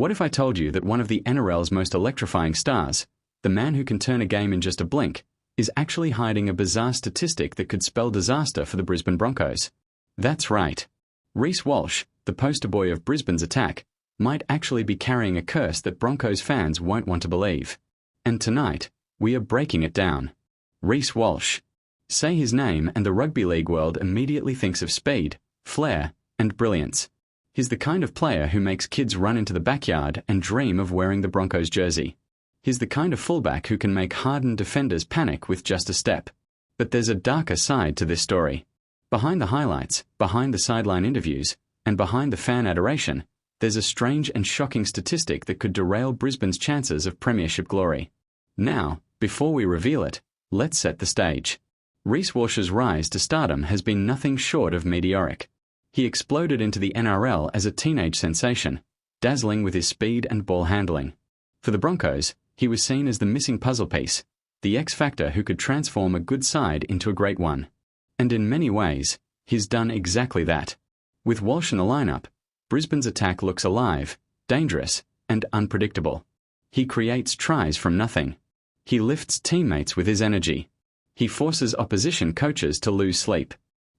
What if I told you that one of the NRL's most electrifying stars, the man who can turn a game in just a blink, is actually hiding a bizarre statistic that could spell disaster for the Brisbane Broncos? That's right. Reece Walsh, the poster boy of Brisbane's attack, might actually be carrying a curse that Broncos fans won't want to believe. And tonight, we are breaking it down. Reece Walsh. Say his name and the rugby league world immediately thinks of speed, flair, and brilliance. He's the kind of player who makes kids run into the backyard and dream of wearing the Broncos jersey. He's the kind of fullback who can make hardened defenders panic with just a step. But there's a darker side to this story. Behind the highlights, behind the sideline interviews, and behind the fan adoration, there's a strange and shocking statistic that could derail Brisbane's chances of premiership glory. Now, before we reveal it, let's set the stage. Reece Walsh's rise to stardom has been nothing short of meteoric. He exploded into the NRL as a teenage sensation, dazzling with his speed and ball handling. For the Broncos, he was seen as the missing puzzle piece, the X-factor who could transform a good side into a great one. And in many ways, he's done exactly that. With Walsh in the lineup, Brisbane's attack looks alive, dangerous, and unpredictable. He creates tries from nothing. He lifts teammates with his energy. He forces opposition coaches to lose sleep.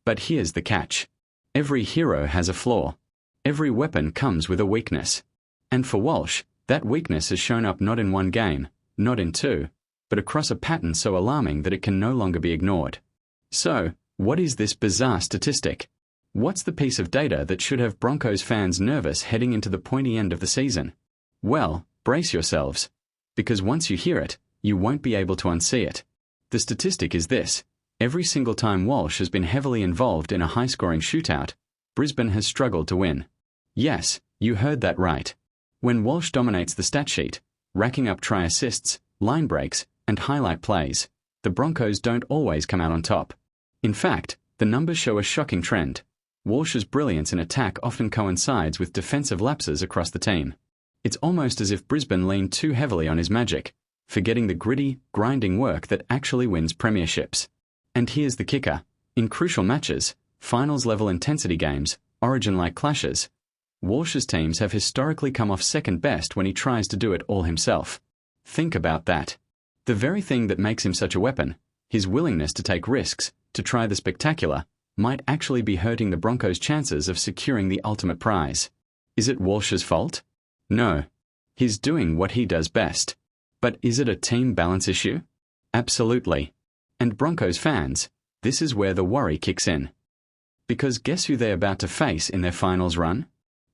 But here's the catch. Every hero has a flaw. Every weapon comes with a weakness. And for Walsh, that weakness has shown up not in one game, not in two, but across a pattern so alarming that it can no longer be ignored. So, what is this bizarre statistic? What's the piece of data that should have Broncos fans nervous heading into the pointy end of the season? Well, brace yourselves. Because once you hear it, you won't be able to unsee it. The statistic is this. Every single time Walsh has been heavily involved in a high-scoring shootout, Brisbane has struggled to win. Yes, you heard that right. When Walsh dominates the stat sheet, racking up try assists, line breaks, and highlight plays, the Broncos don't always come out on top. In fact, the numbers show a shocking trend. Walsh's brilliance in attack often coincides with defensive lapses across the team. It's almost as if Brisbane leaned too heavily on his magic, forgetting the gritty, grinding work that actually wins premierships. And here's the kicker. In crucial matches, finals-level intensity games, Origin-like clashes, Walsh's teams have historically come off second best when he tries to do it all himself. Think about that. The very thing that makes him such a weapon, his willingness to take risks, to try the spectacular, might actually be hurting the Broncos' chances of securing the ultimate prize. Is it Walsh's fault? No. He's doing what he does best. But is it a team balance issue? Absolutely. And Broncos fans, this is where the worry kicks in. Because guess who they're about to face in their finals run?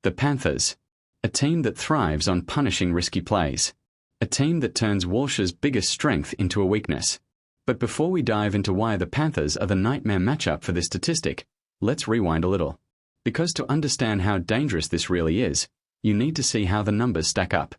The Panthers. A team that thrives on punishing risky plays. A team that turns Walsh's biggest strength into a weakness. But before we dive into why the Panthers are the nightmare matchup for this statistic, let's rewind a little. Because to understand how dangerous this really is, you need to see how the numbers stack up.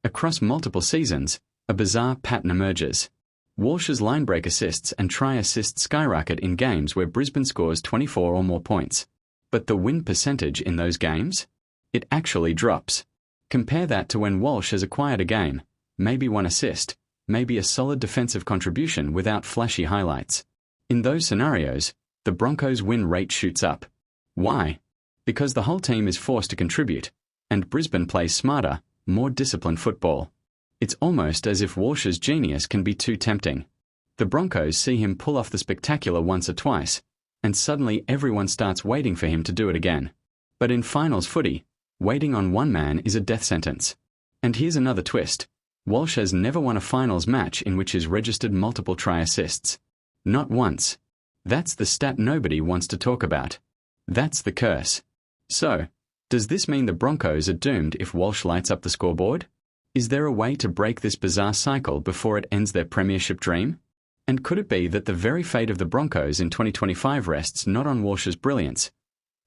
Across multiple seasons, a bizarre pattern emerges. Walsh's line break assists and try assists skyrocket in games where Brisbane scores 24 or more points. But the win percentage in those games? It actually drops. Compare that to when Walsh has acquired a game, maybe one assist, maybe a solid defensive contribution without flashy highlights. In those scenarios, the Broncos' win rate shoots up. Why? Because the whole team is forced to contribute, and Brisbane plays smarter, more disciplined football. It's almost as if Walsh's genius can be too tempting. The Broncos see him pull off the spectacular once or twice, and suddenly everyone starts waiting for him to do it again. But in finals footy, waiting on one man is a death sentence. And here's another twist. Walsh has never won a finals match in which he's registered multiple try assists. Not once. That's the stat nobody wants to talk about. That's the curse. So, does this mean the Broncos are doomed if Walsh lights up the scoreboard? Is there a way to break this bizarre cycle before it ends their premiership dream? And could it be that the very fate of the Broncos in 2025 rests not on Walsh's brilliance,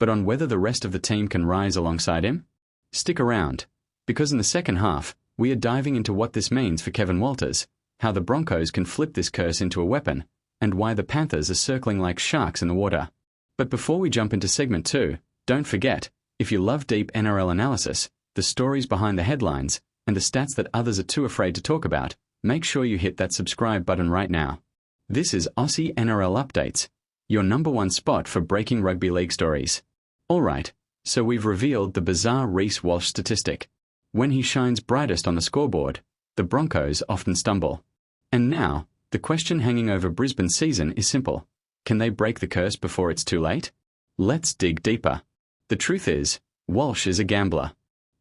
but on whether the rest of the team can rise alongside him? Stick around, because in the second half, we are diving into what this means for Kevin Walters, how the Broncos can flip this curse into a weapon, and why the Panthers are circling like sharks in the water. But before we jump into segment 2, don't forget, if you love deep NRL analysis, the stories behind the headlines, and the stats that others are too afraid to talk about, make sure you hit that subscribe button right now. This is AUSSIE NRL Updates, your #1 spot for breaking rugby league stories. Alright, so we've revealed the bizarre Reece Walsh statistic. When he shines brightest on the scoreboard, the Broncos often stumble. And now, the question hanging over Brisbane's season is simple. Can they break the curse before it's too late? Let's dig deeper. The truth is, Walsh is a gambler.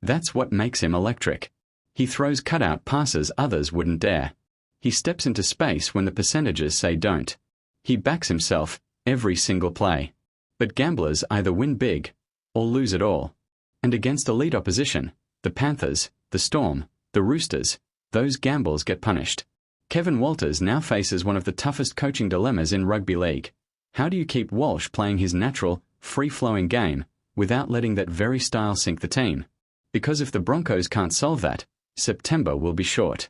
That's what makes him electric. He throws cutout passes others wouldn't dare. He steps into space when the percentages say don't. He backs himself every single play. But gamblers either win big or lose it all. And against elite opposition, the Panthers, the Storm, the Roosters, those gambles get punished. Kevin Walters now faces one of the toughest coaching dilemmas in rugby league. How do you keep Walsh playing his natural, free-flowing game without letting that very style sink the team? Because if the Broncos can't solve that, September will be short.